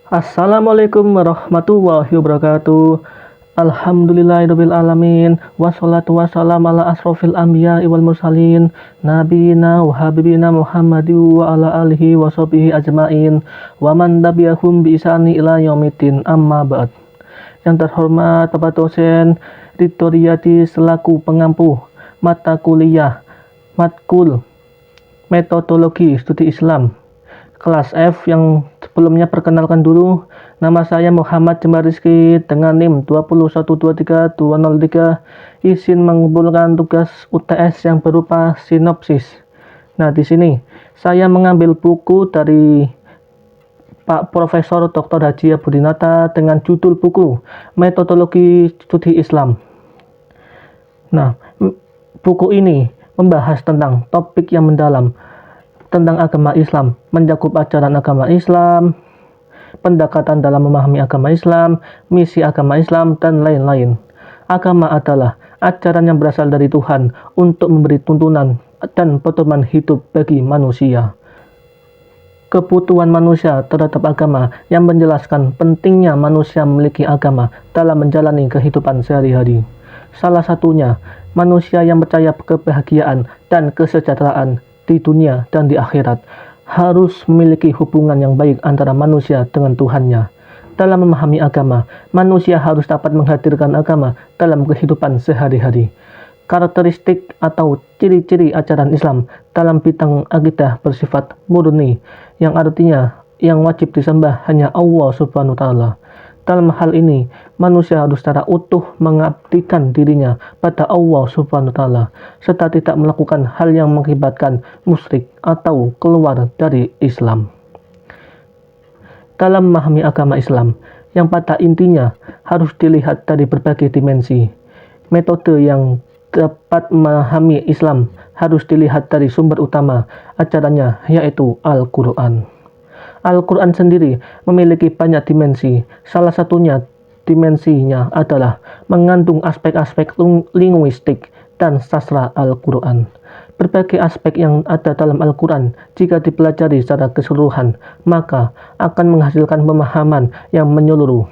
Assalamualaikum warahmatullahi wabarakatuh. Alhamdulillahirabbil alamin. Wassalatu wassalamu ala asrofil anbiya'i wal mursalin nabiyina wa habibina Muhammadin wa ala alihi wa sahbihi ajmain wa man tabi'ahum bi ihsani ila yaumiddin, amma ba'd. Yang terhormat Bapak dosen Ridho Riyadi selaku pengampu mata kuliah matkul metodologi studi Islam kelas F. Yang sebelumnya perkenalkan dulu, nama saya Muhammad Jemar Rizky dengan NIM 2123203, izin mengumpulkan tugas UTS yang berupa sinopsis. Nah, di sini saya mengambil buku dari Pak Profesor Dr. Haji Abudinata dengan judul buku Metodologi Studi Islam. Nah, buku ini membahas tentang topik yang mendalam tentang agama Islam, mencakup ajaran agama Islam, pendekatan dalam memahami agama Islam, misi agama Islam, dan lain-lain. Agama adalah ajaran yang berasal dari Tuhan untuk memberi tuntunan dan pedoman hidup bagi manusia. Kebutuhan manusia terhadap agama yang menjelaskan pentingnya manusia memiliki agama dalam menjalani kehidupan sehari-hari. Salah satunya, manusia yang percaya kebahagiaan dan kesejahteraan di dunia dan di akhirat harus memiliki hubungan yang baik antara manusia dengan Tuhannya. Dalam memahami agama, manusia harus dapat menghadirkan agama dalam kehidupan sehari-hari. Karakteristik atau ciri-ciri ajaran Islam dalam bidang akidah bersifat murni, yang artinya yang wajib disembah hanya Allah Subhanahu wa Ta'ala. Dalam hal ini, manusia harus secara utuh mengabdikan dirinya pada Allah Subhanahu wa Ta'ala, serta tidak melakukan hal yang mengakibatkan musyrik atau keluar dari Islam. Dalam memahami agama Islam, yang pada intinya harus dilihat dari berbagai dimensi. Metode yang dapat memahami Islam harus dilihat dari sumber utama ajarannya, yaitu Al-Quran. Al-Quran sendiri memiliki banyak dimensi. Salah satunya dimensinya adalah mengandung aspek-aspek linguistik dan sastra Al-Quran. Berbagai aspek yang ada dalam Al-Quran jika dipelajari secara keseluruhan, maka akan menghasilkan pemahaman yang menyeluruh.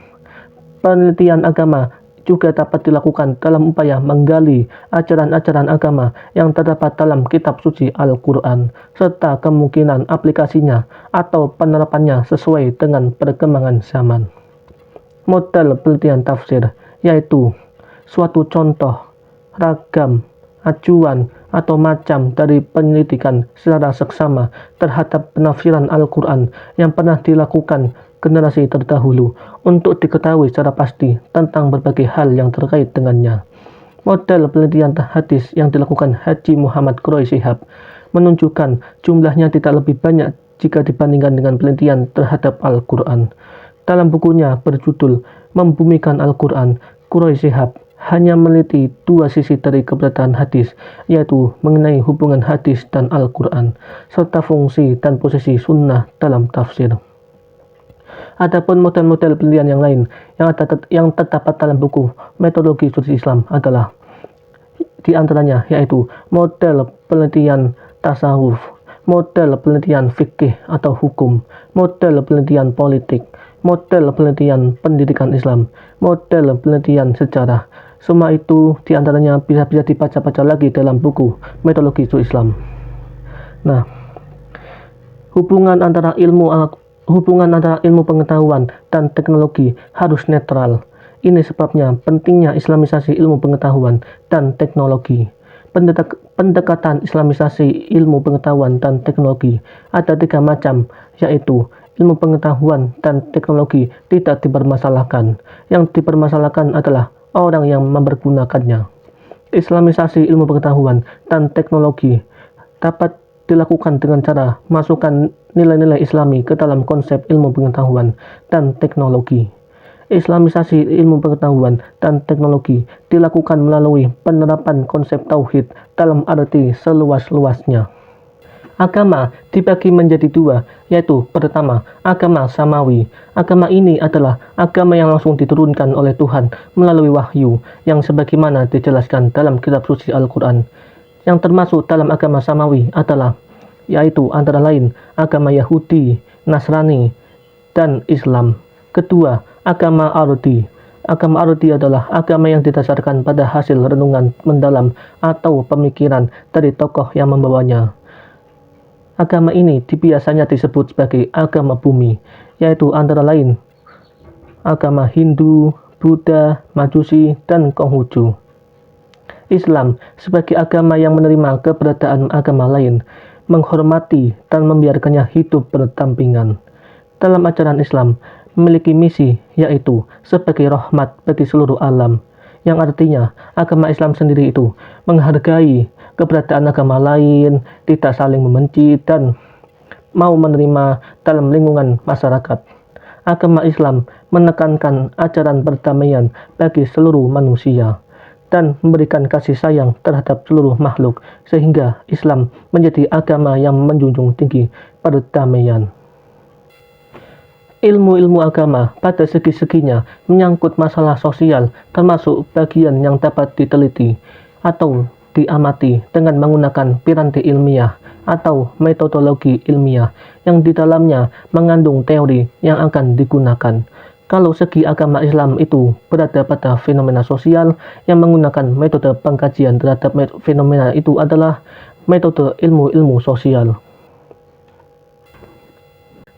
Penelitian agama juga dapat dilakukan dalam upaya menggali ajaran-ajaran agama yang terdapat dalam kitab suci Al-Quran, serta kemungkinan aplikasinya atau penerapannya sesuai dengan perkembangan zaman. Model penelitian tafsir yaitu suatu contoh, ragam, acuan, atau macam dari penyelidikan secara seksama terhadap penafsiran Al-Quran yang pernah dilakukan generasi terdahulu untuk diketahui secara pasti tentang berbagai hal yang terkait dengannya. Model penelitian hadis yang dilakukan Haji Muhammad Quroi Shihab menunjukkan jumlahnya tidak lebih banyak jika dibandingkan dengan penelitian terhadap Al-Quran. Dalam bukunya berjudul Membumikan Al-Quran, Quroi Shihab hanya meneliti dua sisi dari keberadaan hadis, yaitu mengenai hubungan hadis dan Al-Quran, serta fungsi dan posisi sunnah dalam tafsir. Adapun model-model penelitian yang lain yang terdapat dalam buku Metodologi Studi Islam adalah di antaranya yaitu model penelitian tasawuf, model penelitian fikih atau hukum, model penelitian politik, model penelitian pendidikan Islam, model penelitian sejarah. Semua itu di antaranya bisa dibaca-baca lagi dalam buku Metodologi Studi Islam. Nah, hubungan antara ilmu pengetahuan dan teknologi harus netral. Ini sebabnya pentingnya islamisasi ilmu pengetahuan dan teknologi. Pendekatan islamisasi ilmu pengetahuan dan teknologi ada 3 macam, yaitu ilmu pengetahuan dan teknologi tidak dipermasalahkan. Yang dipermasalahkan adalah orang yang mempergunakannya. Islamisasi ilmu pengetahuan dan teknologi dapat dilakukan dengan cara masukkan nilai-nilai Islami ke dalam konsep ilmu pengetahuan dan teknologi. Islamisasi ilmu pengetahuan dan teknologi dilakukan melalui penerapan konsep tauhid dalam arti seluas-luasnya. Agama dibagi menjadi 2, yaitu pertama, agama samawi. Agama ini adalah agama yang langsung diturunkan oleh Tuhan melalui wahyu, yang sebagaimana dijelaskan dalam kitab suci Al-Quran. Yang termasuk dalam agama samawi adalah yaitu antara lain agama Yahudi, Nasrani, dan Islam. Kedua, agama arti. Agama arti adalah agama yang didasarkan pada hasil renungan mendalam atau pemikiran dari tokoh yang membawanya. Agama ini biasanya disebut sebagai agama bumi, yaitu antara lain agama Hindu, Buddha, Majusi, dan Konghucu. Islam sebagai agama yang menerima keberadaan agama lain, menghormati dan membiarkannya hidup berdampingan. Dalam ajaran Islam, memiliki misi yaitu sebagai rahmat bagi seluruh alam, yang artinya agama Islam sendiri itu menghargai keberadaan agama lain, tidak saling membenci, dan mau menerima dalam lingkungan masyarakat. Agama Islam menekankan ajaran perdamaian bagi seluruh manusia dan memberikan kasih sayang terhadap seluruh makhluk, sehingga Islam menjadi agama yang menjunjung tinggi perdamaian. Ilmu-ilmu agama pada segi-seginya menyangkut masalah sosial, termasuk bagian yang dapat diteliti atau diamati dengan menggunakan piranti ilmiah atau metodologi ilmiah yang di dalamnya mengandung teori yang akan digunakan. Kalau segi agama Islam itu berada pada fenomena sosial, yang menggunakan metode pengkajian terhadap fenomena itu adalah metode ilmu-ilmu sosial.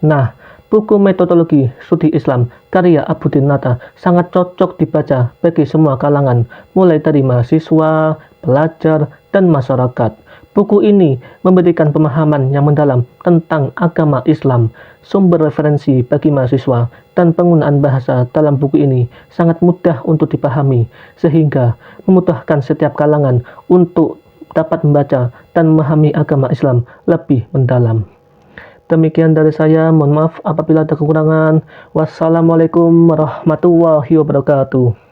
Nah, buku metodologi studi Islam karya Abudin Nata sangat cocok dibaca bagi semua kalangan, mulai dari mahasiswa, pelajar, dan masyarakat. Buku ini memberikan pemahaman yang mendalam tentang agama Islam, sumber referensi bagi mahasiswa, dan penggunaan bahasa dalam buku ini sangat mudah untuk dipahami, sehingga memudahkan setiap kalangan untuk dapat membaca dan memahami agama Islam lebih mendalam. Demikian dari saya, mohon maaf apabila ada kekurangan. Wassalamualaikum warahmatullahi wabarakatuh.